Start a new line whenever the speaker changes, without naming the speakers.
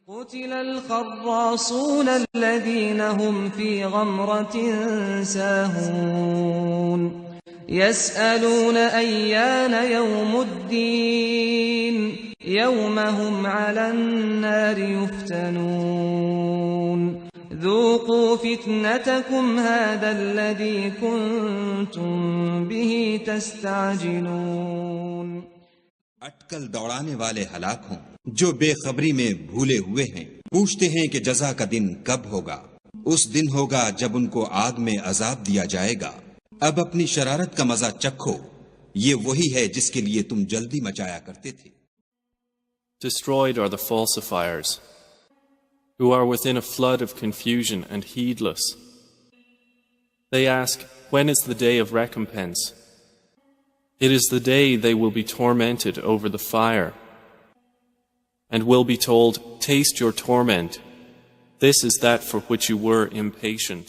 قتل الخراصون الذين هم في غمرة ساهون يسألون أيان يوم الدين يوم هم على النار يفتنون ذوقوا فتنتكم هذا الذي كنتم به تستعجلون.
اٹکل دوڑانے والے ہلاک ہوں جو بے خبری میں بھولے ہوئے ہیں. پوچھتے ہیں کہ جزا کا دن کب ہوگا. اس دن ہوگا جب ان کو آگ میں عذاب دیا جائے گا. اب اپنی شرارت کا مزہ چکھو. یہ وہی ہے جس کے لیے تم جلدی مچایا کرتے تھے.
Destroyed are the falsifiers, who are within a flood of confusion and heedless. They ask, when is the day of recompense? It is the day they will be tormented over the fire, and will be told, taste your torment. This is that for which you were impatient.